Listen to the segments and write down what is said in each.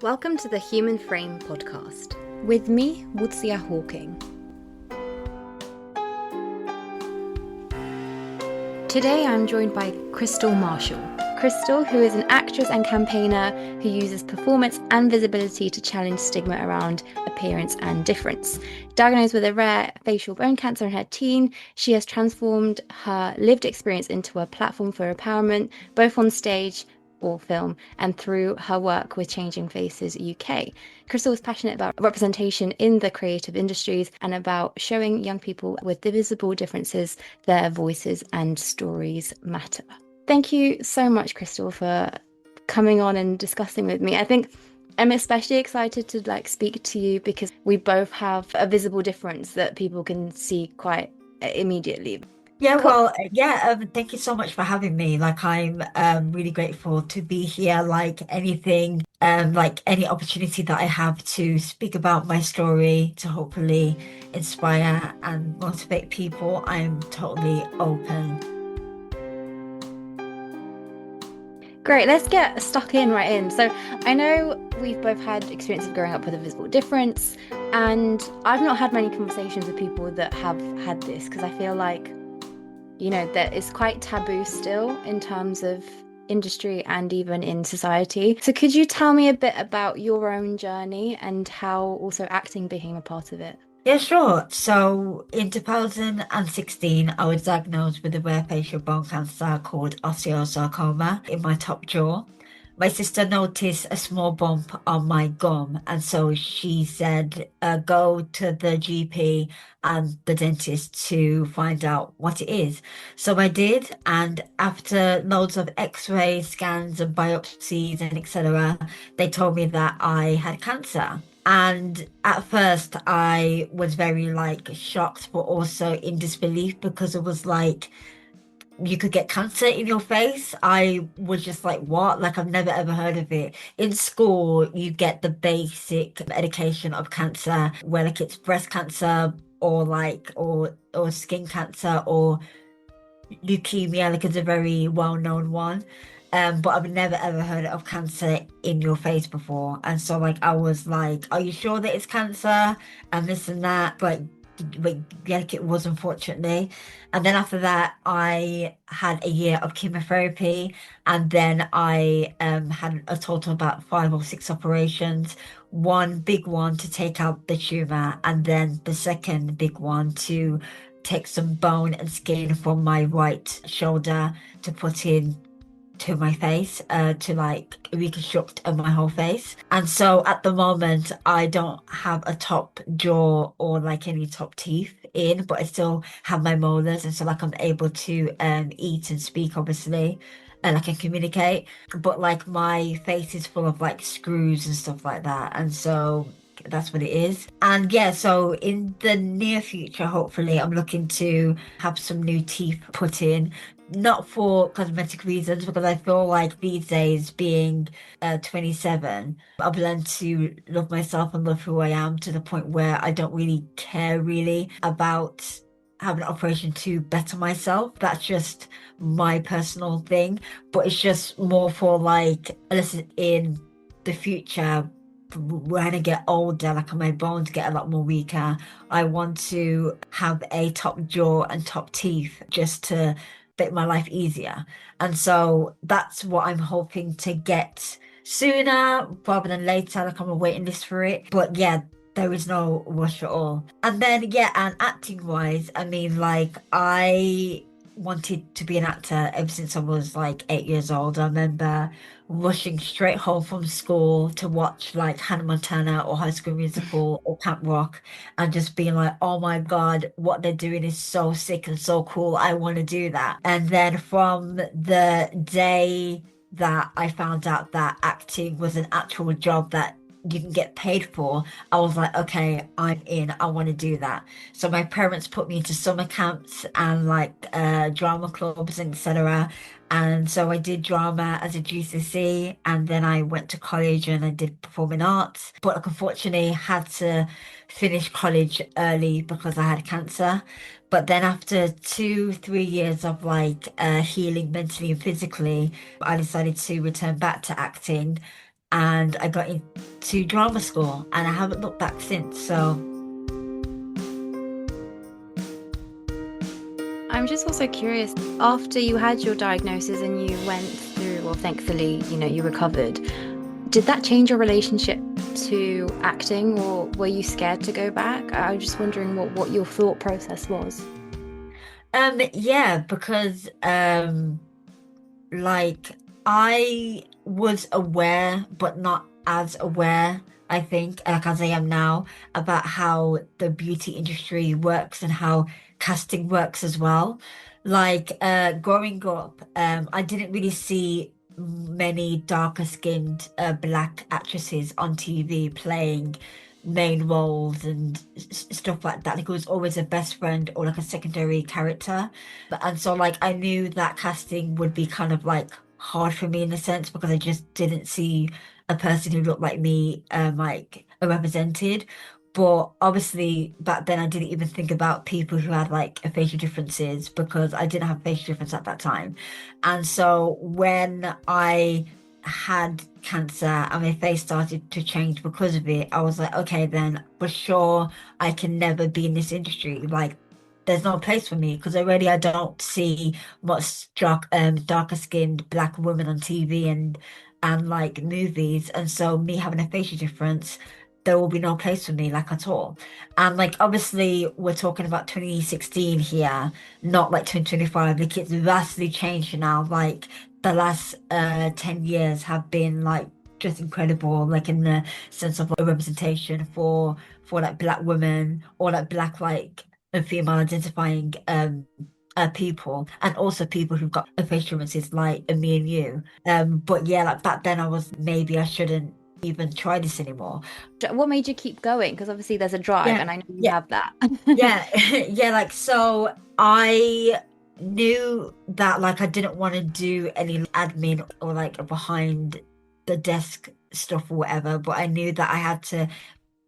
Welcome to the Human Frame podcast. With me, Wutsia Hawking. Today I'm joined by Crystal Marshall. Crystal, who is an actress and campaigner who uses performance and visibility to challenge stigma around appearance and difference. Diagnosed with a rare facial bone cancer in her teen, she has transformed her lived experience into a platform for empowerment, both on stage or film, and through her work with Changing Faces UK. Crystal is passionate about representation in the creative industries and about showing young people with visible differences their voices and stories matter. Thank you so much, Crystal, for coming on and discussing with me. I think I'm especially excited to speak to you because we both have a visible difference that people can see quite immediately. Thank you so much for having me. I'm really grateful to be here. Any opportunity that I have to speak about my story to hopefully inspire and motivate people, I'm totally open. Great, let's get stuck in right in. So I know we've both had experience of growing up with a visible difference, and I've not had many conversations with people that have had this because I feel like, that it's quite taboo still in terms of industry and even in society. So could you tell me a bit about your own journey and how also acting became a part of it? Yeah, sure. So in 2016, I was diagnosed with a rare facial bone cancer called osteosarcoma in my top jaw. My sister noticed a small bump on my gum, and so she said, go to the GP and the dentist to find out what it is. So I did, and after loads of x-rays, scans, and biopsies, and etc., they told me that I had cancer. And at first, I was very shocked, but also in disbelief because it was you could get cancer in your face. I was just like, what? I've never ever heard of it. In school, you get the basic education of cancer, where it's breast cancer or skin cancer or leukemia, it's a very well-known one. But I've never ever heard of cancer in your face before. And so I was like, are you sure that it's cancer? And this and that. But it was, unfortunately. And then after that, I had a year of chemotherapy, and then I had a total of about 5 or 6 operations. One big one to take out the tumor, and then the second big one to take some bone and skin from my right shoulder to put in to my face, to reconstruct my whole face. And so at the moment, I don't have a top jaw or any top teeth in, but I still have my molars, and so I'm able to eat and speak, obviously, and I can communicate. But my face is full of screws and stuff like that, and so that's what it is. And yeah, so in the near future, hopefully, I'm looking to have some new teeth put in, not for cosmetic reasons, because I feel like these days, being 27, I've learned to love myself and love who I am to the point where I don't really care really about having an operation to better myself. That's just my personal thing, but it's just more for listen, in the future, when I get older, my bones get a lot more weaker, I want to have a top jaw and top teeth just to make my life easier. And so that's what I'm hoping to get sooner rather than later. I'm a waiting list for it. But yeah, there is no rush at all. And then and acting wise, I wanted to be an actor ever since I was 8 years old. I remember rushing straight home from school to watch Hannah Montana or High School Musical or Camp Rock, and just being like, oh my God, what they're doing is so sick and so cool. I want to do that. And then from the day that I found out that acting was an actual job that you can get paid for, I was like, okay, I'm in. I want to do that. So my parents put me into summer camps and drama clubs, etc. And so I did drama as a GCSE, and then I went to college and I did performing arts. But unfortunately, had to finish college early because I had cancer. But then after 2, 3 years of healing mentally and physically, I decided to return back to acting. and I got into drama school, and I haven't looked back since. So I'm just also curious, after you had your diagnosis and you went through, well, thankfully, you recovered, did that change your relationship to acting, or were you scared to go back? I was just wondering what your thought process was. yeah, because like I was aware, but not as aware, I think, like as I am now, about how the beauty industry works and how casting works as well. Like growing up, I didn't really see many darker skinned black actresses on TV playing main roles and stuff like that. Like it was always a best friend or like a secondary character. And so like I knew that casting would be kind of like hard for me in a sense because I just didn't see a person who looked like me like represented. But obviously back then I didn't even think about people who had like facial differences because I didn't have facial difference at that time. And so when I had cancer and my face started to change because of it, I was like, okay, then for sure I can never be in this industry. Like there's no place for me because already I don't see much darker skinned black women on TV and like movies. And so me having a facial difference, there will be no place for me like at all. And like obviously we're talking about 2016 here, not like 2025. Like it's vastly changed now. Like the last 10 years have been like just incredible, like in the sense of like representation for like black women or like black like and female identifying people and also people who've got facial differences like me and you. But yeah, like back then I was maybe I shouldn't even try this anymore. What made you keep going? Because obviously there's a drive, Yeah, and I know you yeah, have that. yeah, yeah, like so I knew that like I didn't want to do any admin or like behind the desk stuff or whatever, but I knew that I had to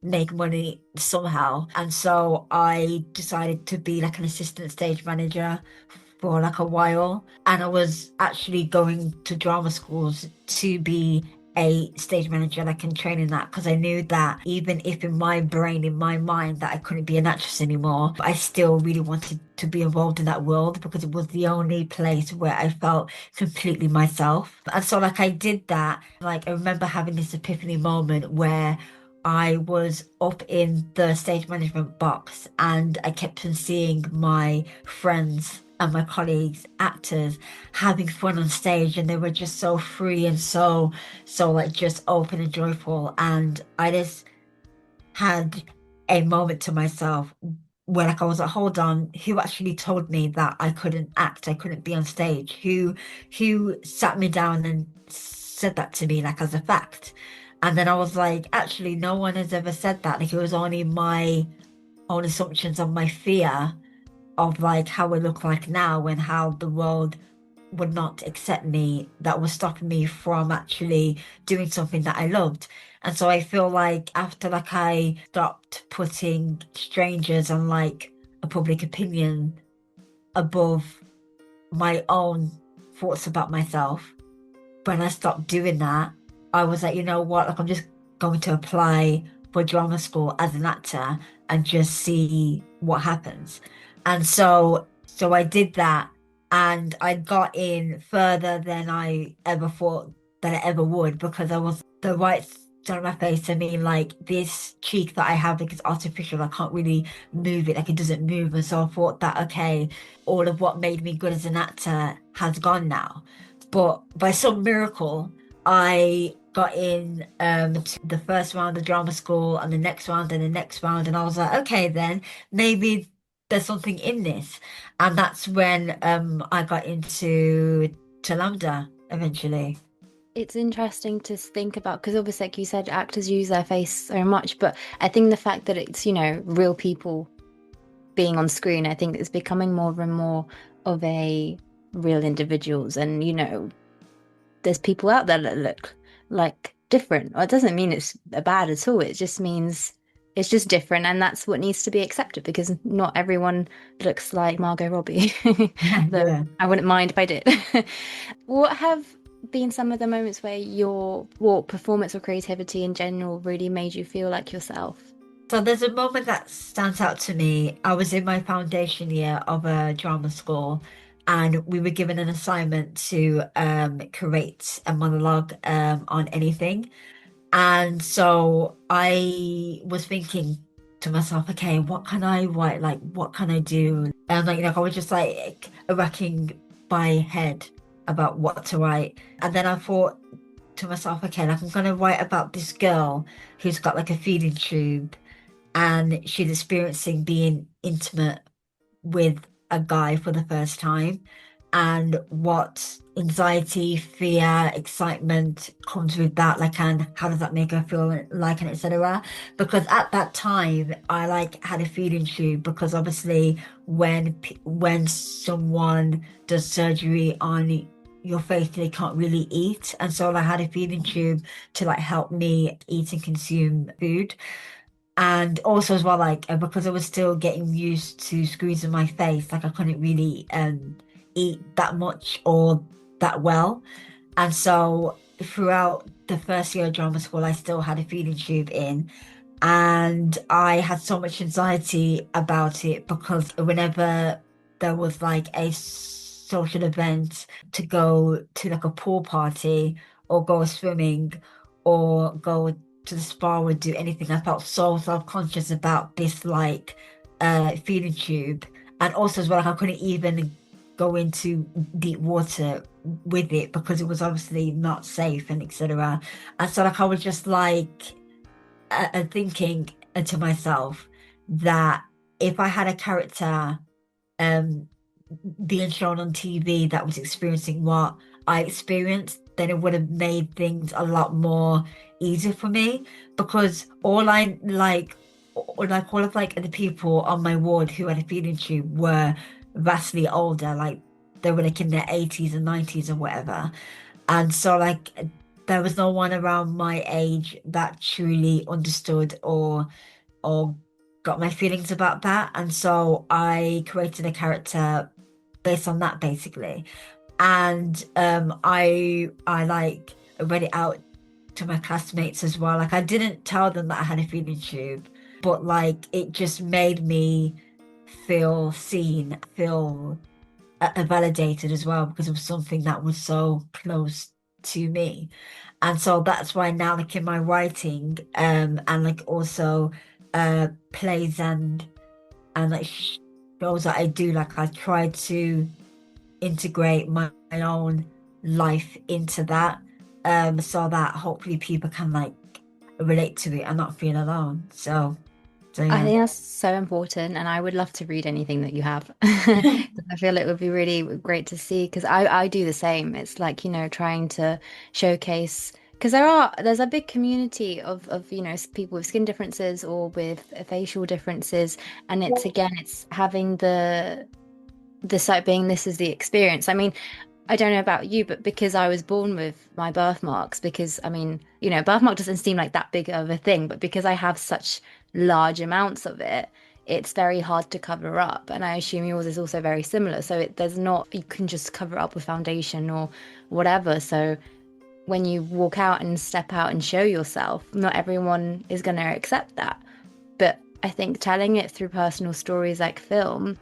make money somehow. And so I decided to be like an assistant stage manager for like a while. And I was actually going to drama schools to be a stage manager, like in training that, because I knew that even if in my brain, in my mind, that I couldn't be an actress anymore, I still really wanted to be involved in that world because it was the only place where I felt completely myself. And so like I did that. Like I remember having this epiphany moment where I was up in the stage management box and I kept on seeing my friends and my colleagues, actors, having fun on stage, and they were just so free and so like just open and joyful. And I just had a moment to myself where like I was like, hold on, who actually told me that I couldn't act, I couldn't be on stage? Who sat me down and said that to me like as a fact? And then I was like, actually, no one has ever said that. Like it was only my own assumptions of my fear of like how I look like now and how the world would not accept me that was stopping me from actually doing something that I loved. And so I feel like after like I stopped putting strangers and like a public opinion above my own thoughts about myself, when I stopped doing that, I was like, you know what, like I'm just going to apply for drama school as an actor and just see what happens. And so I did that and I got in further than I ever thought that I ever would because I was the right side of my face. I mean, like this cheek that I have, like it's artificial. I can't really move it, like it doesn't move. And so I thought that, okay, all of what made me good as an actor has gone now. But by some miracle, I got in to the first round of drama school and the next round and the next round. And I was like, okay, then maybe there's something in this. And that's when I got into to Lambda eventually. It's interesting to think about because obviously, like you said, actors use their face so much, but I think the fact that it's, real people being on screen, I think it's becoming more and more of a real individuals. And, there's people out there that look like different. Well, it doesn't mean it's bad at all. It just means it's just different. And that's what needs to be accepted because not everyone looks like Margot Robbie. Though Yeah. I wouldn't mind if I did. What have been some of the moments where your performance or creativity in general really made you feel like yourself? So there's a moment that stands out to me. I was in my foundation year of a drama school, and we were given an assignment to create a monologue on anything. And so I was thinking to myself, okay, what can I write? Like, what can I do? And I was just like racking my head about what to write. And then I thought to myself, okay, like I'm gonna write about this girl who's got like a feeding tube and she's experiencing being intimate with a guy for the first time and what anxiety, fear, excitement comes with that, like, and how does that make her feel like, and etc. Because at that time, I like had a feeding tube because obviously when someone does surgery on your face, they can't really eat, and so I had a feeding tube to like help me eat and consume food. And also as well, like because I was still getting used to squeezing my face, like I couldn't really eat that much or that well. And so throughout the first year of drama school, I still had a feeding tube in. And I had so much anxiety about it because whenever there was like a social event to go to like a pool party or go swimming or go to the spa or do anything, I felt so self-conscious about this like feeding tube. And also as well, like I couldn't even go into deep water with it because it was obviously not safe and etc. And so like I was just like thinking to myself that if I had a character um being shown on TV that was experiencing what I experienced, then it would have made things a lot more easier for me because all I like or like all of like the people on my ward who had a feeding tube were vastly older, like they were like in their 80s and 90s or whatever. And so like there was no one around my age that truly understood or got my feelings about that. And so I created a character based on that basically. And I like read it out to my classmates as well. Like I didn't tell them that I had a feeding tube, but like it just made me feel seen, feel validated as well because it was something that was so close to me. And so that's why now, like in my writing, and like also plays and like shows that I do, like I try to integrate my own life into that, so that hopefully people can like relate to it and not feel alone. So I yeah. think that's so important, and I would love to read anything that you have. I feel it would be really great to see because I do the same. It's like, trying to showcase because there's a big community of people with skin differences or with facial differences, and it's having the site being this is the experience. I mean, I don't know about you, but because I was born with my birthmarks, because I mean, birthmark doesn't seem like that big of a thing, but because I have such large amounts of it, it's very hard to cover up. And I assume yours is also very similar. So there's not, you can just cover it up with foundation or whatever. So when you walk out and step out and show yourself, not everyone is going to accept that. But I think telling it through personal stories like film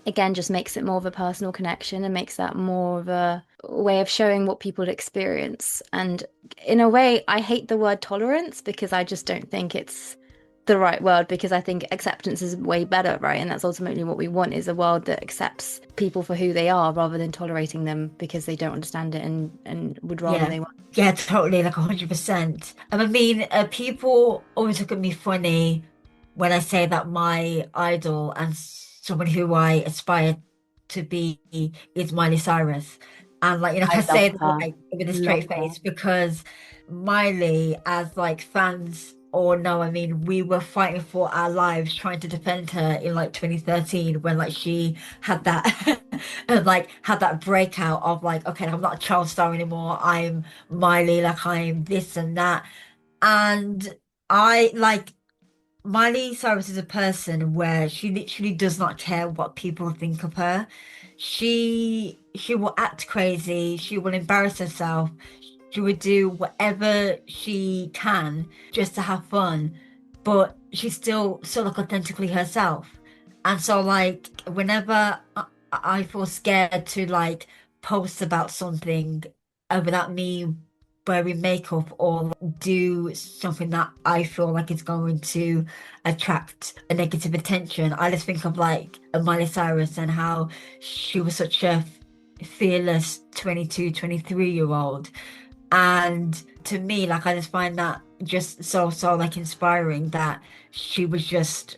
again just makes it more of a personal connection and makes that more of a way of showing what people experience. And in a way, I hate the word tolerance because I just don't think it's the right word because I think acceptance is way better, right? And that's ultimately what we want is a world that accepts people for who they are rather than tolerating them because they don't understand it and would rather Yeah, they want. yeah, totally, like 100%. And I mean, people always look at me funny when I say that my idol and someone who I aspire to be is Miley Cyrus. And like, I I love say that her. like with a Love straight her. face because Miley, as like fans all know, I mean, we were fighting for our lives trying to defend her in like 2013 when like she had that and like had that breakout of like, okay, I'm not a child star anymore. I'm Miley, like I'm this and that. And I like Miley Cyrus is a person where she literally does not care what people think of her. she will act crazy, she will embarrass herself, she would do whatever she can just to have fun, but she's still like authentically herself. And so like whenever I feel scared to like post about something without me wearing makeup or do something that I feel like is going to attract a negative attention, I just think of like Miley Cyrus and how she was such a fearless 22, 23-year old. And to me, like I just find that just so like inspiring that she was just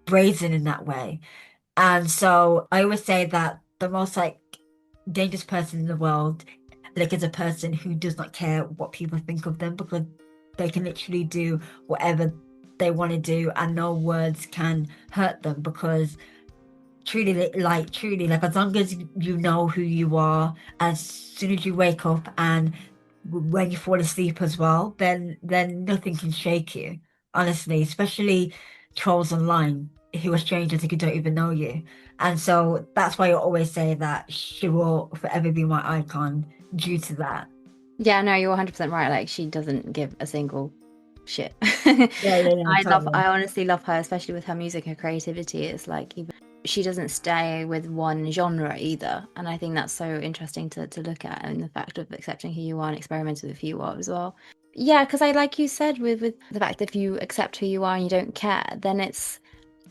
brazen in that way. And so I always say that the most like dangerous person in the world, like is a person who does not care what people think of them because they can literally do whatever they want to do and no words can hurt them because truly like as long as you know who you are, as soon as you wake up and when you fall asleep as well, then nothing can shake you, honestly, especially trolls online who are strangers who don't even know you. And so that's why I always say that she will forever be my icon due to that. Yeah, no, you're 100% right. Like, she doesn't give a single shit. Yeah, I totally. honestly love her, especially with her music, her creativity. It's like, even she doesn't stay with one genre either. And I think that's so interesting to look at, and the fact of accepting who you are and experimenting with who you are as well. Yeah, because I, like you said, with the fact that if you accept who you are and you don't care, then it's,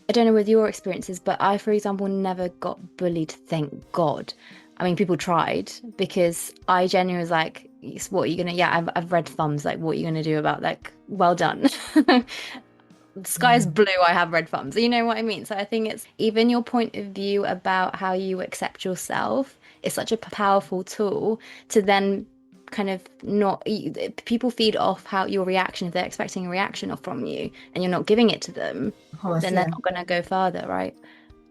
I don't know with your experiences, but I, for example, never got bullied, thank God. I mean, people tried because I genuinely was like, what are you gonna, yeah, I've read thumbs, like, what are you gonna do about, like, well done. The sky's Mm. blue, I have red thumbs. You know what I mean? So I think it's even your point of view about how you accept yourself is such a powerful tool to then kind of not, people feed off how your reaction, if they're expecting a reaction off from you and you're not giving it to them, Of course, then they're yeah. not going to go further, right?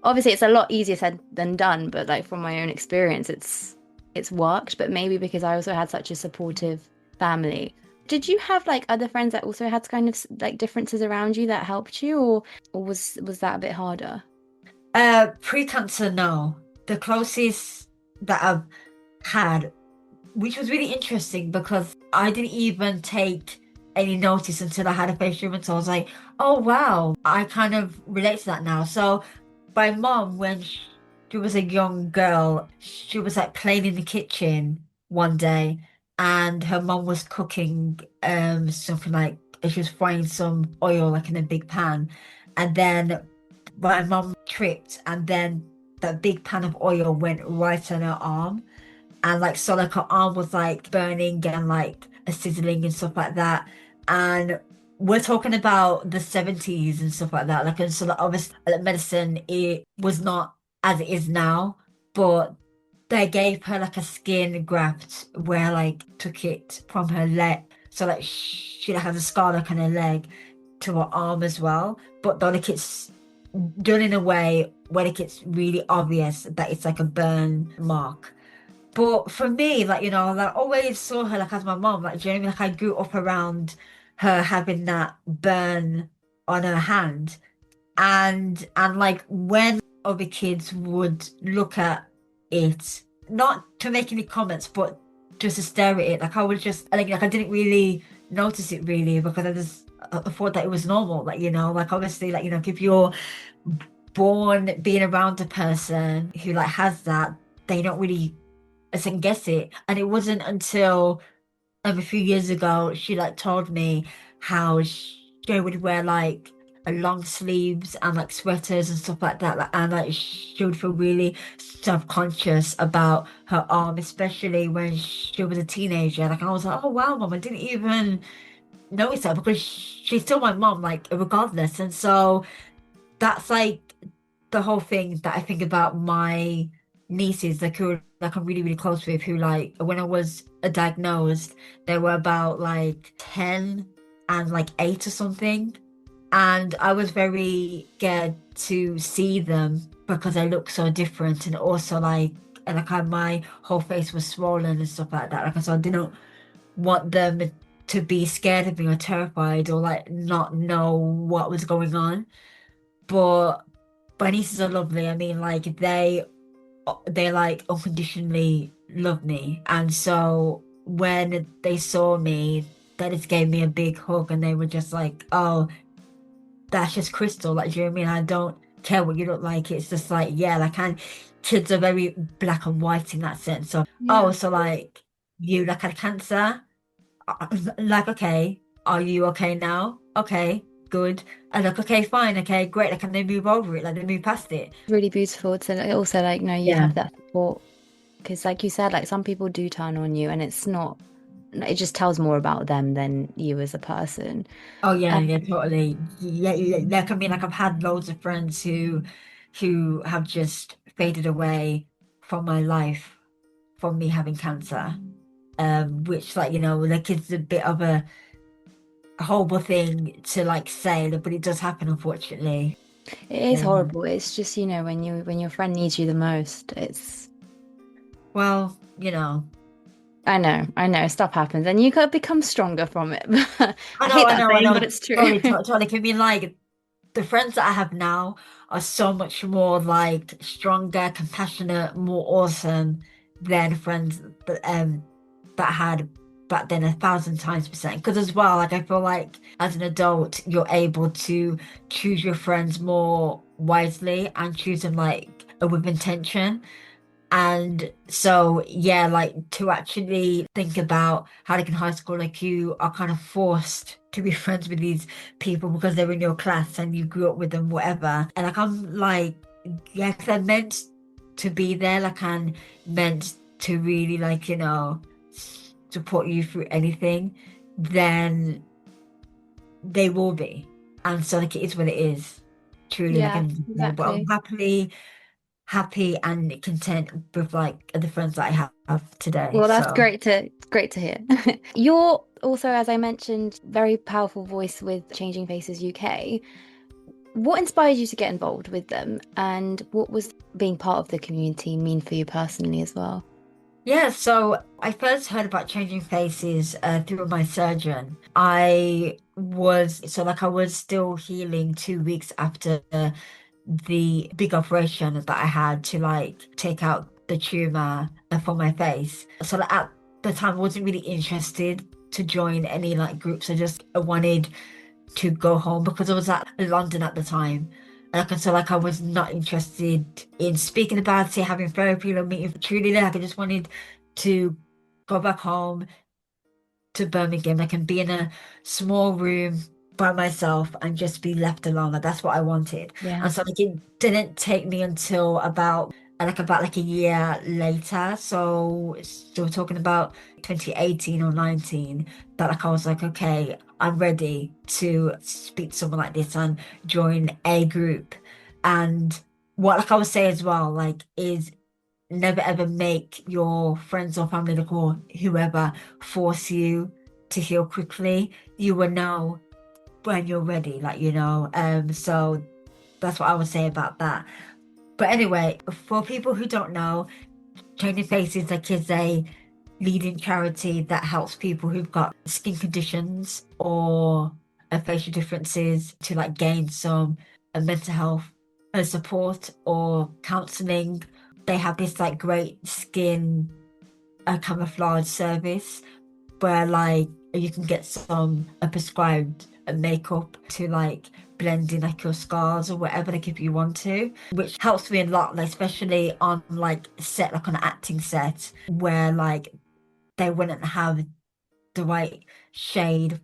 Obviously it's a lot easier said than done, but like from my own experience it's worked, but maybe because I also had such a supportive family. Did you have like other friends that also had kind of like differences around you that helped you, or was that a bit harder? Pre-cancer, no. The closest that I've had, which was really interesting because I didn't even take any notice until I had a face treatment. So I was like, oh wow, I kind of relate to that now. So my mom, when she was a young girl, she was like playing in the kitchen one day and her mom was cooking something like she was frying some oil like in a big pan. And then my mom tripped and then that big pan of oil went right on her arm and like so like her arm was like burning and like a sizzling and stuff like that. And we're talking about the 70s and stuff like that. Like and so like, obviously like, medicine it was not as it is now, but they gave her like a skin graft where like took it from her leg. So like she like has a scar like on her leg to her arm as well. But though like it's done in a way where like it's really obvious that it's like a burn mark. But for me, like, you know, like, I always saw her like as my mom, like, do you know what I mean? Like, I grew up around her having that burn on her hand. And like, when other kids would look at it, not to make any comments, but just to stare at it, like, I would just, like I didn't really notice it really because I thought that it was normal. Like, you know, like, obviously, like, you know, if you're born being around a person who, like, has that, they don't really second guess it. And it wasn't until a few years ago she like told me how she would wear like a long sleeves and like sweaters and stuff like that. Like, and like she would feel really self-conscious about her arm, especially when she was a teenager. Like I was like, oh wow, mom, I didn't even notice that because she's still my mom, like regardless. And so that's like the whole thing that I think about my nieces, like who like I'm really, really close with, who like when I was diagnosed, they were about like 10 and like 8 or something. And I was very scared to see them because they look so different and also like and like my whole face was swollen and stuff like that. Like so I didn't want them to be scared of me or terrified or like not know what was going on. But my nieces are lovely. I mean, like they they like unconditionally love me. And so when they saw me, they just gave me a big hug and they were just like, oh, that's just Crystal. Like, do you know what I mean? I don't care what you look like. It's just like, yeah, like, and kids are very black and white in that sense. So, oh, Yeah. so like, you like had cancer? Like, okay, are you okay now? Okay, good. And like, okay, fine, okay, great. Like, can they move over it? Like, they move past it. Really beautiful to also like know you Yeah. have that support because like you said, like some people do turn on you and it's not, it just tells more about them than you as a person. Oh yeah, Um, yeah, totally. Yeah, yeah, like I mean, like I've had loads of friends who have just faded away from my life from me having cancer. Which like, like it's a bit of a horrible thing to like say, but it does happen unfortunately. it is Um, horrible. It's just, when when your friend needs you the most, it's well, I know, stuff happens and you gotta become stronger from it. I I know, hate I that know, I saying, but know. it's true. Totally, totally. I mean, like the friends that I have now are so much more like stronger, compassionate, more awesome than friends that I had back then 1,000 times%. Because as well, like I feel like as an adult, you're able to choose your friends more wisely and choose them like with intention. And so, yeah, like to actually think about how like in high school, like you are kind of forced to be friends with these people because they're in your class and you grew up with them, whatever. And like I'm like, yes, they're meant to be there, like I'm meant to really like, support you through anything, then they will be. And so like it is what it is. Truly, like I Yeah, need to say. But I'm exactly. happy and content with like the friends that I have today. Well, that's So great to hear. You're also, as I mentioned, very powerful voice with Changing Faces UK. What inspired you to get involved with them, and what was being part of the community mean for you personally as well? yeah, so I first heard about changing faces through my surgeon. I was still healing 2 weeks after the big operation that I had to like take out the tumor from my face. So like, at the time, I wasn't really interested to join any like groups. I wanted to go home because I was at London at the time. And so like I was not interested in speaking about it, having therapy or meeting truly like I just wanted to go back home to Birmingham. I can be in a small room by myself and just be left alone. Like that's what I wanted. Yeah. And so like it didn't take me until about like a year later. So we're talking about 2018 or 19 that like I was like, okay, I'm ready to speak to someone like this and join a group. And what like I would say as well, like is never ever make your friends or family like, or whoever force you to heal quickly. You will know when you're ready, like so that's what I would say about that. But anyway, for people who don't know, Changing Faces like is a leading charity that helps people who've got skin conditions or facial differences to like gain some mental health support or counseling. They have this like great skin camouflage service where like you can get some prescribed makeup to like blend in like your scars or whatever like if you want to, which helps me a lot, like especially on like set, like on an acting set where like they wouldn't have the right shade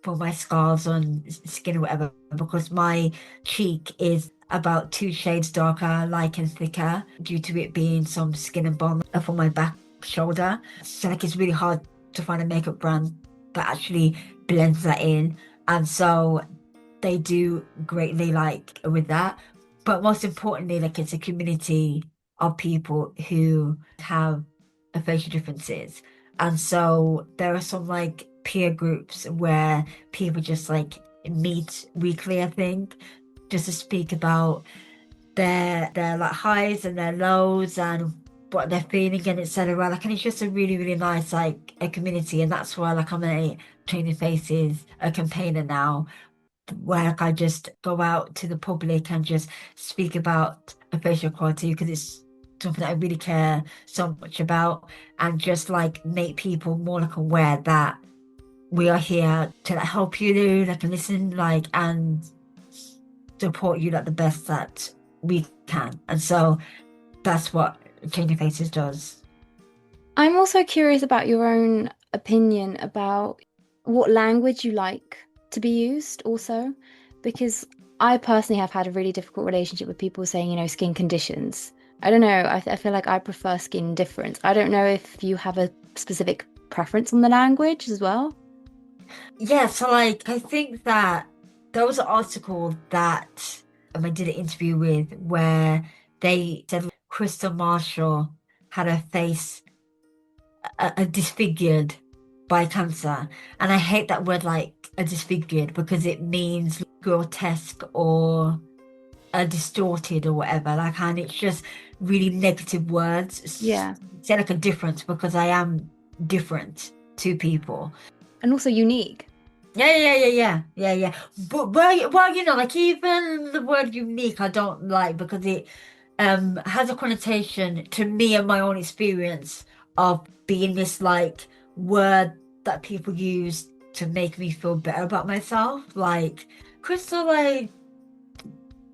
for my scars on skin or whatever because my cheek is about 2 shades darker, like and thicker due to it being some skin and bone for my back shoulder. So like it's really hard to find a makeup brand that actually blends that in. And so they do greatly like with that. But most importantly, like it's a community of people who have facial differences. And so there are some like peer groups where people just like meet weekly, I think, just to speak about their like highs and their lows and what they're feeling and etc. Like and it's just a really, really nice like a community. And that's why like I'm a Training Faces a campaigner now where like, I just go out to the public and just speak about facial equality because it's something that I really care so much about, and just like make people more like aware that we are here to like help you, like listen, like and support you like the best that we can. And so that's what Changing Faces does. I'm also curious about your own opinion about what language you like to be used also, because I personally have had a really difficult relationship with people saying, skin conditions. I don't know. I feel like I prefer skin difference. I don't know if you have a specific preference on the language as well. Yeah, so like I think that there was an article that I did an interview with where they said Crystal Marshall had her face disfigured by cancer. And I hate that word like a disfigured because it means grotesque or distorted or whatever. Like, and it's just really negative words. Yeah. Say like a difference because I am different to people. And also unique. Yeah. Well, like even the word unique I don't like because it has a connotation to me and my own experience of being this like word that people use to make me feel better about myself. Like, Crystal, like,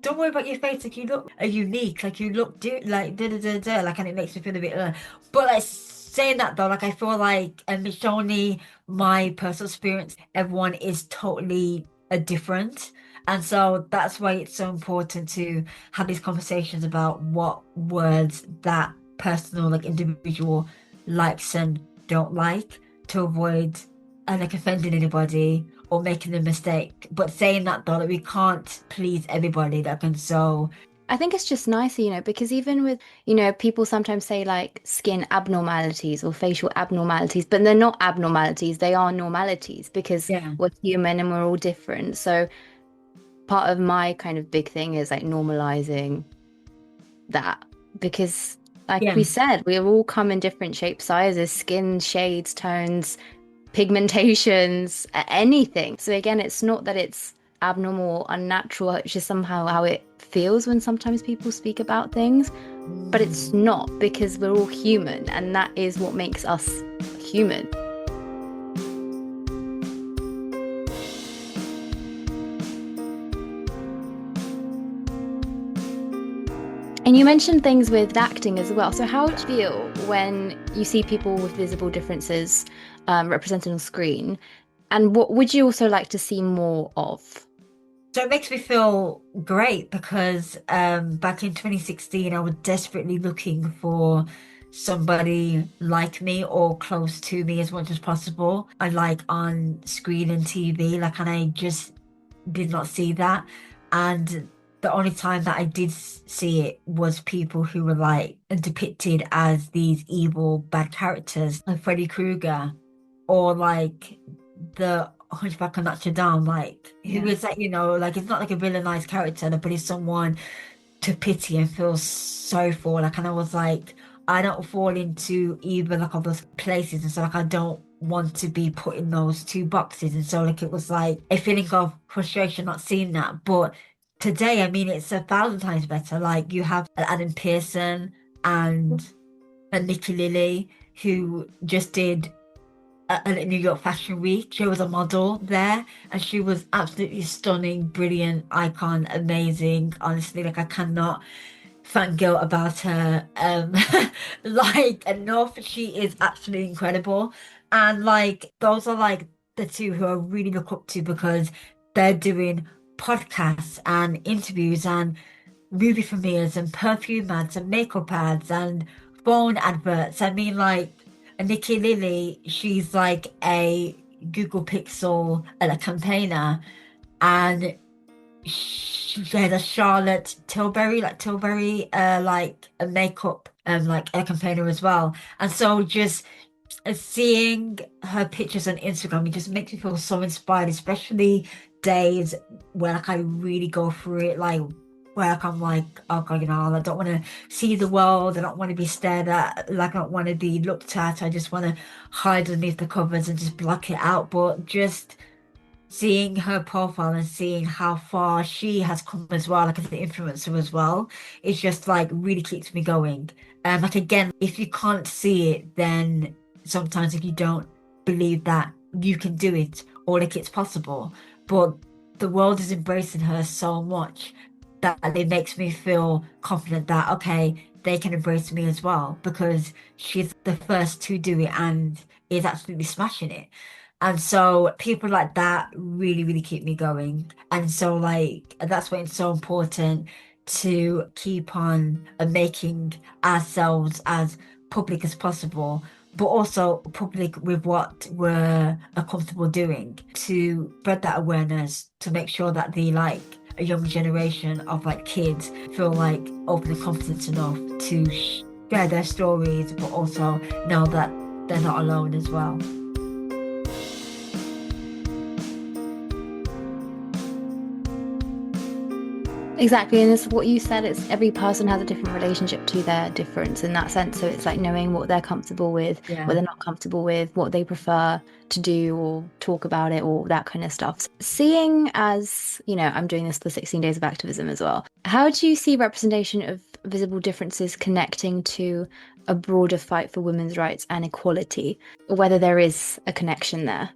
don't worry about your face. Like, you look unique. Like, you look like da da da da. Like, and it makes me feel a bit. But like saying that though, like, I feel like, and it's only my personal experience. Everyone is totally different, and so that's why it's so important to have these conversations about what words that personal, like, individual likes and don't like to avoid like offending anybody or making a mistake. But saying that though, like we can't please everybody that can so I think it's just nicer, because even with, people sometimes say like skin abnormalities or facial abnormalities, but they're not abnormalities, they are normalities because yeah. we're human and we're all different. So part of my kind of big thing is like normalizing that because like Yeah. we said, we all come in different shapes, sizes, skin shades, tones, pigmentations, anything. So again, it's not that it's abnormal or unnatural, it's just somehow how it feels when sometimes people speak about things. But it's Mm. not because we're all human, and that is what makes us human. And you mentioned things with acting as well. So how do you feel when you see people with visible differences represented on screen? And what would you also like to see more of? So it makes me feel great because back in 2016 I was desperately looking for somebody like me or close to me as much as possible. I like on screen and TV, like, and I just did not see that. And the only time that I did see it was people who were like depicted as these evil bad characters, like Freddy Krueger or like the Hunchback of Notre Dame, like who Yeah. is that, like it's not like a villainized character, but it's someone to pity and feel sorry for. Like, and I was like, I don't fall into either like of those places, and so like I don't want to be put in those two boxes. And so like it was like a feeling of frustration not seeing that. But today, I mean, it's 1,000 times better. Like you have Adam Pearson and Nikki Lilly who just did at New York Fashion Week. She was a model there, and she was absolutely stunning, brilliant, icon, amazing. Honestly, like I cannot fangirl about her like enough. She is absolutely incredible. And like those are like the two who I really look up to because they're doing podcasts and interviews and movie premieres and perfume ads and makeup ads and phone adverts. I mean, like Nikki Lilly, she's like a Google Pixel campaigner, and she had a Charlotte Tilbury, like a makeup like a campaigner as well. And so just seeing her pictures on Instagram, it just makes me feel so inspired, especially days where like I really go through it, like where like, I'm like, oh God, I don't want to see the world. I don't want to be stared at. Like I don't want to be looked at. I just want to hide underneath the covers and just block it out. But just seeing her profile and seeing how far she has come as well, like as an influencer as well, it's just like really keeps me going. Like again, if you can't see it, then sometimes if you don't believe that you can do it or like it's possible, but the world is embracing her so much that it makes me feel confident that okay, they can embrace me as well because she's the first to do it and is absolutely smashing it. And so people like that really, really keep me going. And so like that's why it's so important to keep on making ourselves as public as possible, but also public with what we're comfortable doing to spread that awareness to make sure that the like a young generation of like kids feel like open and confident enough to share their stories, but also know that they're not alone as well. Exactly, and it's what you said, it's every person has a different relationship to their difference in that sense. So it's like knowing what they're comfortable with, what Yeah. they're not comfortable with, what they prefer to do or talk about it, or that kind of stuff. Seeing as, I'm doing this for 16 days of activism as well. How do you see representation of visible differences connecting to a broader fight for women's rights and equality, or whether there is a connection there?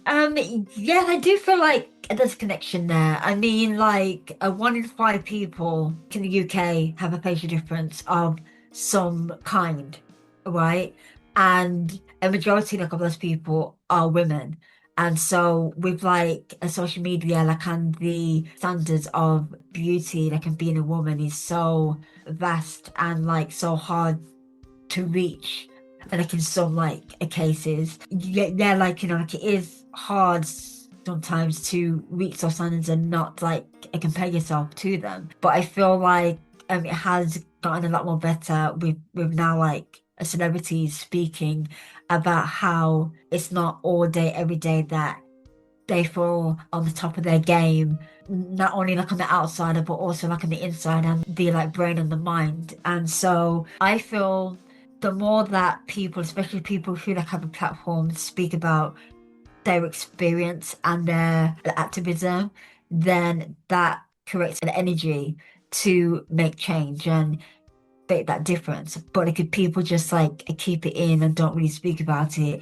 Um, yeah, I do feel like there's a connection there. I mean, like, 1 in 5 people in the UK have a facial difference of some kind, right? And a majority, like, of those people are women. And so with like a social media, like, and the standards of beauty, like, and being a woman is so vast and like so hard to reach, like in some like cases. Yeah, like like it is hard sometimes to reach those standards and not like compare yourself to them. But I feel like it has gotten a lot more better with now like celebrities speaking about how it's not all day every day that they feel on the top of their game, not only like on the outside, but also like on the inside and the like brain and the mind. And so I feel the more that people, especially people who like have a platform, speak about their experience and their activism, then that creates an energy to make change and make that difference. But like if people just like keep it in and don't really speak about it,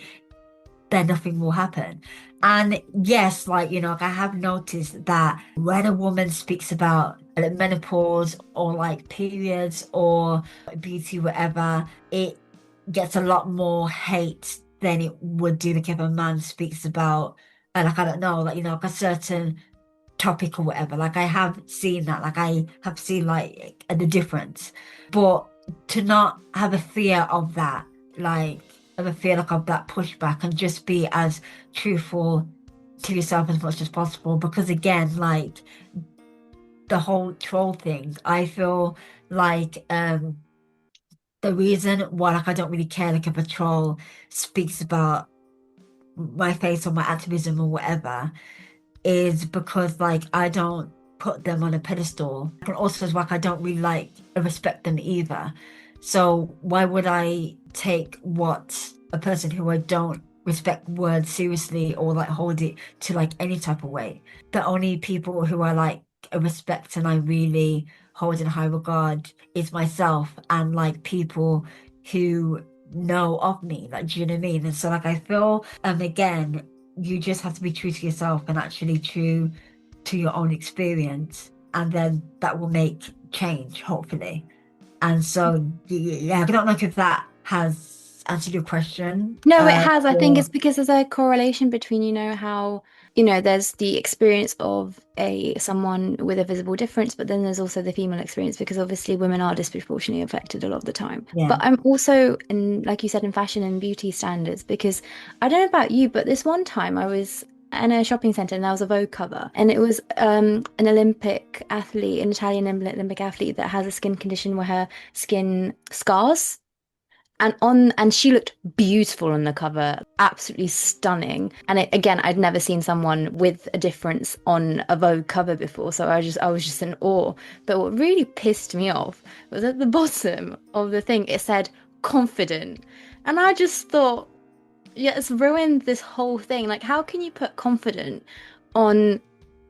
then nothing will happen. And yes, like, like I have noticed that when a woman speaks about like menopause or like periods or beauty, whatever, it gets a lot more hate than it would do like if a man speaks about like I don't know, like like a certain topic or whatever. Like I have seen that, like I have seen like the difference. But to not have a fear of that, like have a fear like of that pushback and just be as truthful to yourself as much as possible. Because again, like the whole troll thing, I feel like the reason why like I don't really care like if a troll speaks about my face or my activism or whatever is because like I don't put them on a pedestal. And also as like I don't really like respect them either. So why would I take what a person who I don't respect words seriously or like hold it to like any type of weight? The only people who I like respect and I really hold in high regard is myself and like people who know of me. Like, do you know what I mean? And so like I feel again you just have to be true to yourself and actually true to your own experience, and then that will make change, hopefully. And so, yeah, I don't know if that has answered your question. No, it has. I think it's Or because there's a correlation between, how, there's the experience of a someone with a visible difference, but then there's also the female experience because obviously women are disproportionately affected a lot of the time. yeah, But I'm also in, like you said, in fashion and beauty standards because I don't know about you, but this one time I was in a shopping centre and there was a Vogue cover and it was an Olympic athlete, an Italian Olympic athlete that has a skin condition where her skin scars and she looked beautiful on the cover, absolutely stunning. And again, I'd never seen someone with a difference on a Vogue cover before, so I was just in awe. But what really pissed me off was at the bottom of the thing it said confident, and I just thought, yeah, it's ruined this whole thing. Like, how can you put confident on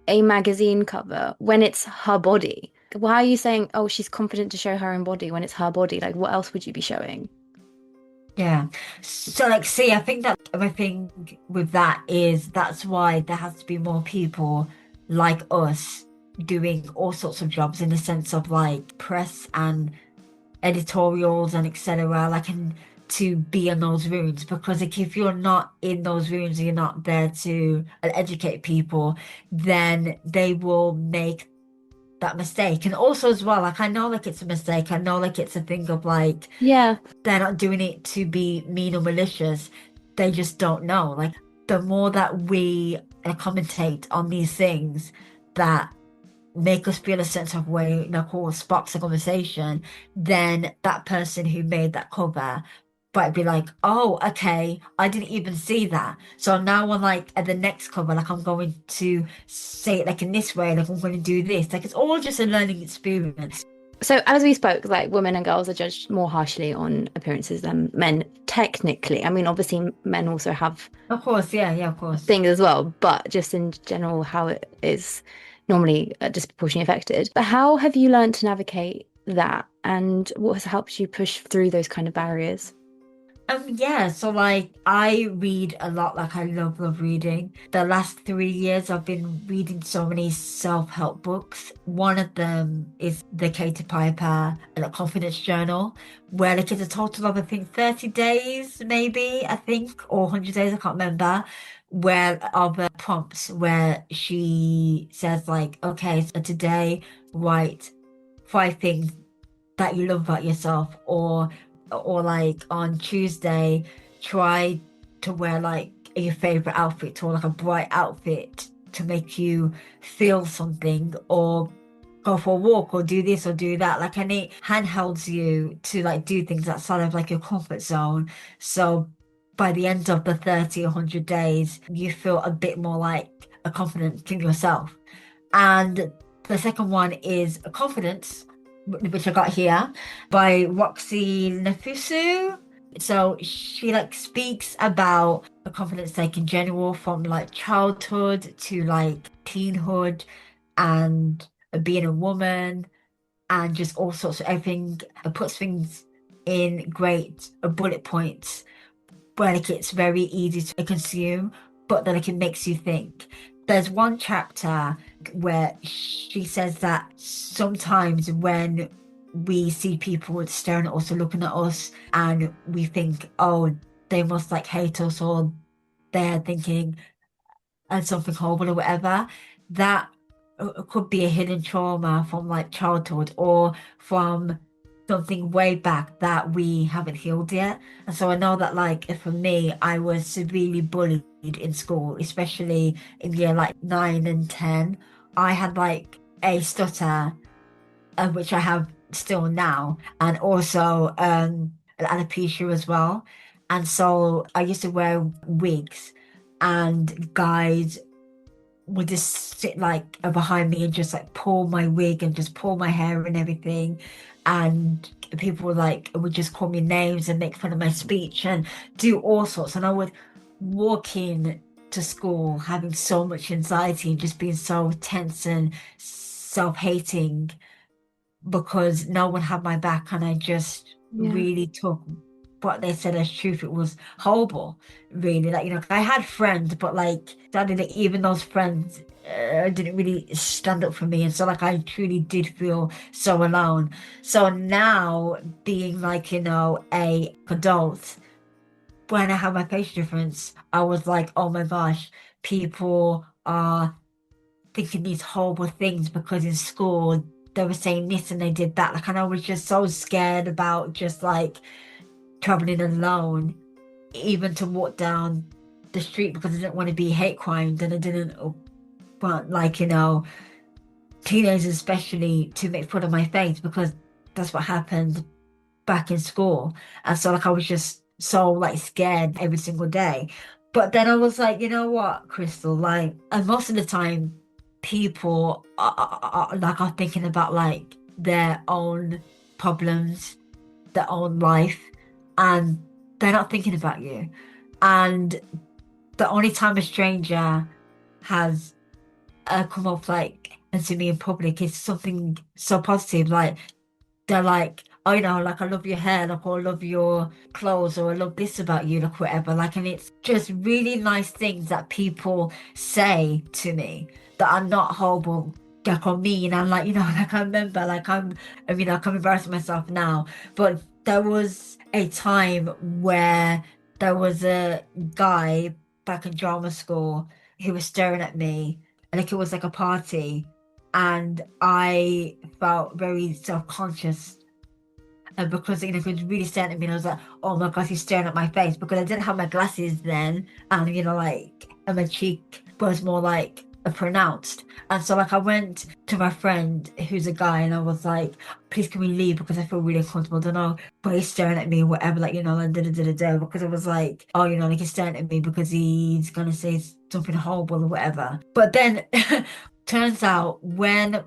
a magazine cover when it's her body? Why are you saying, oh, she's confident to show her own body when it's her body? Like, what else would you be showing? Yeah. So like, see, I think that my thing with that is that's why there has to be more people like us doing all sorts of jobs in the sense of like press and editorials and etc. Like, and to be in those rooms, because like if you're not in those rooms, you're not there to educate people, then they will make that mistake. And also as well, like I know like it's a mistake. I know like it's a thing of like Yeah. they're not doing it to be mean or malicious. They just don't know. Like the more that we commentate on these things that make us feel a sense of way, you know, called sparks a conversation, then that person who made that cover might be like, oh, okay, I didn't even see that. So now I'm like at the next cover, like I'm going to say it like in this way, like I'm going to do this. Like it's all just a learning experience. So as we spoke, like women and girls are judged more harshly on appearances than men, technically. I mean, obviously men also have Of course, yeah, yeah, of course. things as well, but just in general, how it is normally disproportionately affected. But how have you learned to navigate that, and what has helped you push through those kind of barriers? Yeah, so like I read a lot, like I love reading. The last 3 years I've been reading so many self-help books. One of them is the Katie Piper the Confidence Journal, where like it's a total of I think 30 days, maybe, I think, or 100 days, I can't remember, where of prompts where she says like, okay, so today write 5 things that you love about yourself, or like on Tuesday try to wear like your favorite outfit, or like a bright outfit to make you feel something, or go for a walk, or do this or do that, like, and it handhelds you to like do things outside of like your comfort zone. So by the end of the 30 or 100 days you feel a bit more like a confident in yourself. And the second one is Confidence, which I got here by Roxy Nefusu. So she like speaks about the confidence like in general from like childhood to like teenhood and being a woman and just all sorts of everything. It puts things in great bullet points where like it's very easy to consume, but then like it makes you think. There's one chapter where she says that sometimes when we see people staring at us or looking at us and we think, oh, they must like hate us, or they're thinking and something horrible or whatever, that could be a hidden trauma from like childhood or from something way back that we haven't healed yet. And so I know that like for me, I was severely bullied in school, especially in year like 9 and 10. I had like a stutter, which I have still now, and also an alopecia as well. And so I used to wear wigs, and guys would just sit like behind me and just like pull my wig and just pull my hair and everything. And people would just call me names and make fun of my speech and do all sorts. And I would walk in to school having so much anxiety and just being so tense and self-hating because no one had my back, and I just Yeah. really took what they said as truth. It was horrible, really. Like, you know, I had friends, but like, sadly, like, even those friends didn't really stand up for me. And so, like, I truly did feel so alone. So now, being like, you know, a adult, when I had my facial difference, I was like, oh my gosh, people are thinking these horrible things because in school they were saying this and they did that. Like, and I was just so scared about just like traveling alone, even to walk down the street because I didn't want to be hate crimed, and I didn't want like, you know, teenagers especially to make fun of my face because that's what happened back in school. And so like I was just so like scared every single day. But then I was like, you know what, Crystal, like, and most of the time people are thinking about like their own problems, their own life, and they're not thinking about you. And the only time a stranger has come up like and see me in public is something so positive. Like they're like, oh, like I love your hair, like or I love your clothes, or I love this about you, like whatever. Like, and it's just really nice things that people say to me that are not horrible, like or mean. And like, like I remember, like I'm embarrassing myself now, but there was a time where there was a guy back in drama school who was staring at me, like it was like a party, and I felt very self-conscious because he was really staring at me, and I was like, "Oh my God, he's staring at my face," because I didn't have my glasses then, and and my cheek was more like a pronounced. And so like I went to my friend who's a guy, and I was like, "Please, can we leave? Because I feel really uncomfortable. I don't know, but he's staring at me, whatever, like like da. Because I was like, oh, like he's staring at me because he's gonna say something horrible or whatever." But then turns out when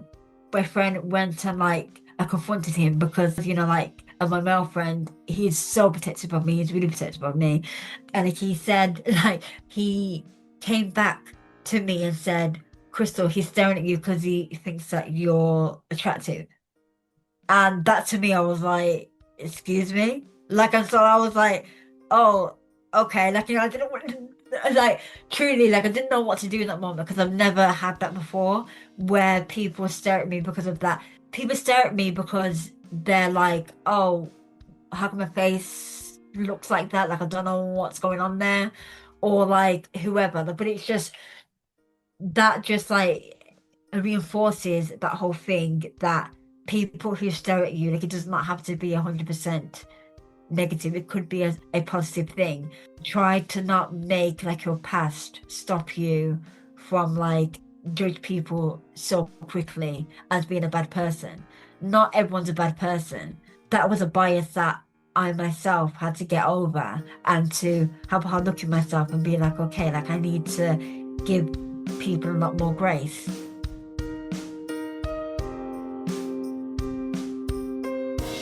my friend went and like I confronted him because like my male friend, he's so protective of me, he's really protective of me, and like he said, like he came back to me and said, "Crystal, he's staring at you because he thinks that you're attractive." And that to me, I was like, "Excuse me?" Like, and so I was like, "Oh, okay." Like, I didn't want like, truly, like, I didn't know what to do in that moment because I've never had that before where people stare at me because of that. People stare at me because they're like, "Oh, how come my face looks like that? Like, I don't know what's going on there." Or like, whoever. But it's just, that just like reinforces that whole thing that people who stare at you, like it does not have to be 100% negative. It could be a positive thing. Try to not make like your past stop you from like judge people so quickly as being a bad person. Not everyone's a bad person. That was a bias that I myself had to get over, and to have a hard look at myself and be like, okay, like I need to give people a lot more grace.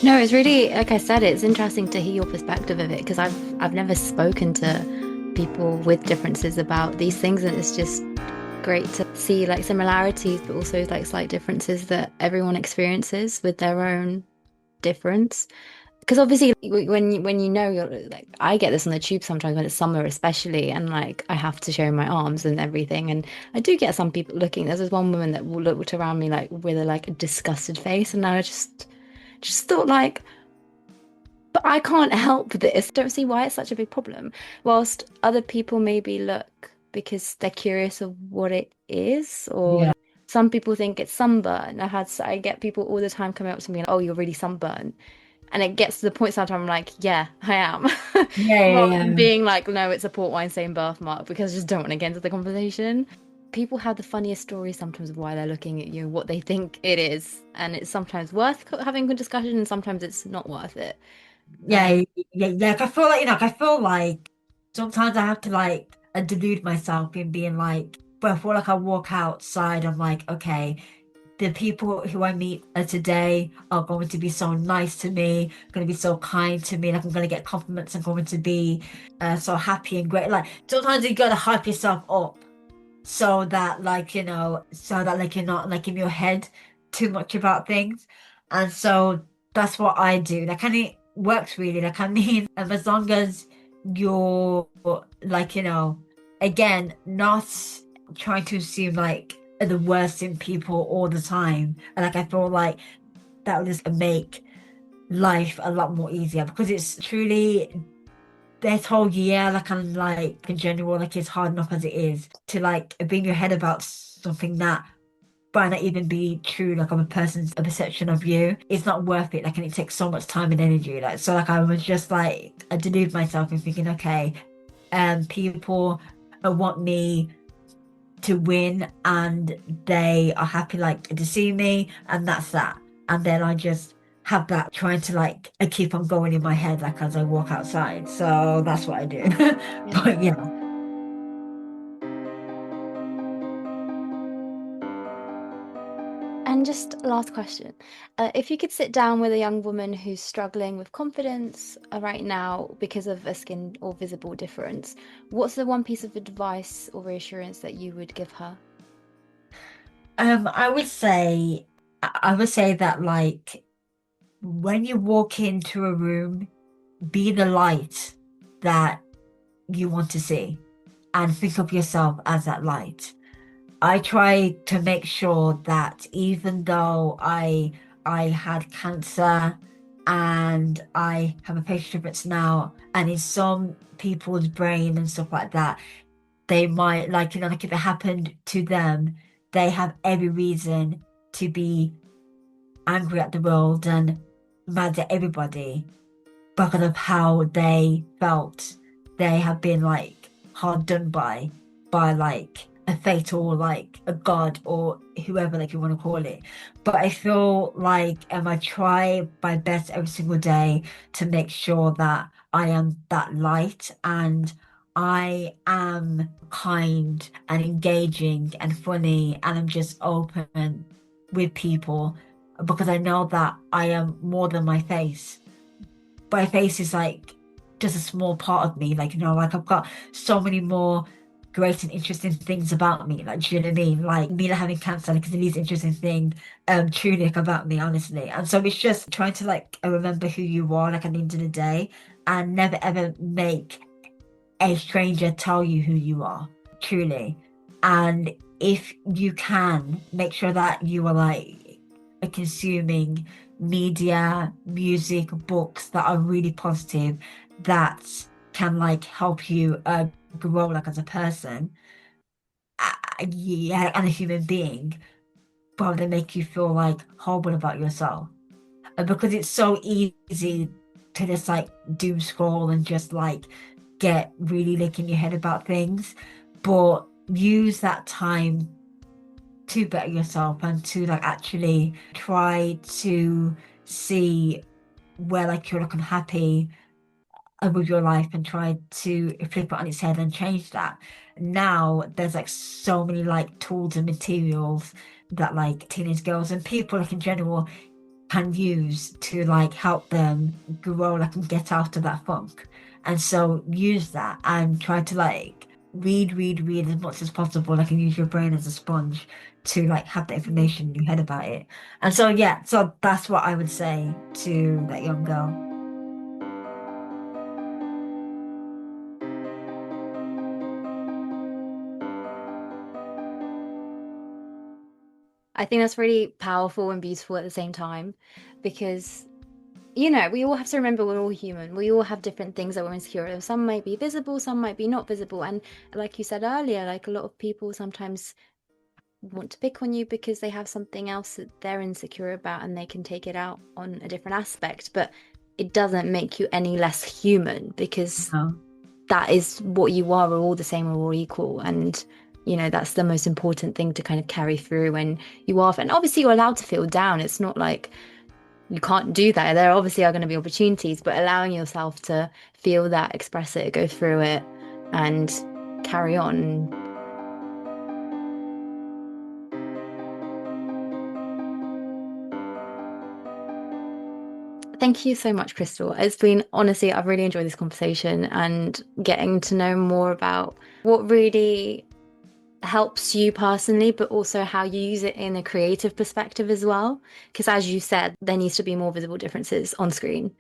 No, it's really, like I said, it's interesting to hear your perspective of it because I've never spoken to people with differences about these things, and it's just great to see like similarities, but also like slight differences that everyone experiences with their own difference. Because obviously, when you're like, I get this on the tube sometimes when it's summer, especially, and like I have to show my arms and everything, and I do get some people looking. There's this one woman that looked around me like with a like a disgusted face, and I just thought like, but I can't help this. Don't see why it's such a big problem. Whilst other people maybe look because they're curious of what it is, or Yeah. like, some people think it's sunburn. I get people all the time coming up to me and, oh, you're really sunburned. And it gets to the point sometimes I'm like, yeah, I am. Yeah, yeah, Rather than yeah. being like, no, it's a port wine stain birthmark, because I just don't want to get into the conversation. People have the funniest stories sometimes of why they're looking at you, what they think it is. And it's sometimes worth having a good discussion, and sometimes it's not worth it. Yeah, yeah. Like, I feel like, I feel like sometimes I have to like delude myself in being like, before like I walk outside, I'm like, okay, the people who I meet today are going to be so nice to me, going to be so kind to me, like I'm going to get compliments, I'm going to be so happy and great. Like sometimes you got to hype yourself up so that like so that like you're not like in your head too much about things. And so that's what I do, like, and it works really, like, I mean, as long as you're like again, not trying to assume like the worst in people all the time, and like I feel like that would just make life a lot more easier, because it's truly this whole year, like, I'm like in general, like it's hard enough as it is to like be in your head about something that might not even be true, like of a person's perception of you. It's not worth it, like, and it takes so much time and energy. Like, so like I was just like, I deluded myself and thinking, okay, people want me to win, and they are happy like to see me, and that's that. And then I just have that trying to like I keep on going in my head like as I walk outside. So that's what I do. Yeah. But yeah. And just last question. If you could sit down with a young woman who's struggling with confidence right now because of a skin or visible difference, what's the one piece of advice or reassurance that you would give her? I would say that like when you walk into a room, be the light that you want to see and think of yourself as that light. I try to make sure that even though I had cancer and I have a facial difference now, and in some people's brain and stuff like that, they might like, like if it happened to them, they have every reason to be angry at the world and mad at everybody because of how they felt they have been like hard done by like a fate or like a god or whoever like you want to call it. But I feel like I try my best every single day to make sure that I am that light and I am kind and engaging and funny and I'm just open with people because I know that I am more than my face. My face is like just a small part of me. Like, like I've got so many more great and interesting things about me. Like, do you know what I mean? Like me not having cancer, like is the least interesting thing truly like about me, honestly. And so it's just trying to like remember who you are, like at the end of the day, and never ever make a stranger tell you who you are, truly. And if you can, make sure that you are like consuming media, music, books that are really positive, that can like help you grow like as a person, yeah, and a human being, rather than make you feel like horrible about yourself. And because it's so easy to just like doom scroll and just like get really like in your head about things, but use that time to better yourself and to like actually try to see where like you're like unhappy with your life and try to flip it on its head and change that. Now there's like so many like tools and materials that like teenage girls and people like in general can use to like help them grow like and get out of that funk. And so use that and try to like read as much as possible, like and use your brain as a sponge to like have the information in your head about it. And so yeah, so that's what I would say to that young girl. I think that's really powerful and beautiful at the same time because, we all have to remember we're all human. We all have different things that we're insecure of. Some might be visible, some might be not visible. And like you said earlier, like a lot of people sometimes want to pick on you because they have something else that they're insecure about and they can take it out on a different aspect. But it doesn't make you any less human because No. that is what you are. We're all the same, we're all equal. And that's the most important thing to kind of carry through when you are. And obviously you're allowed to feel down. It's not like you can't do that. There obviously are going to be opportunities, but allowing yourself to feel that, express it, go through it, and carry on. Thank you so much, Crystal. It's been, honestly, I've really enjoyed this conversation and getting to know more about what really helps you personally, but also how you use it in a creative perspective as well. Because as you said, there needs to be more visible differences on screen.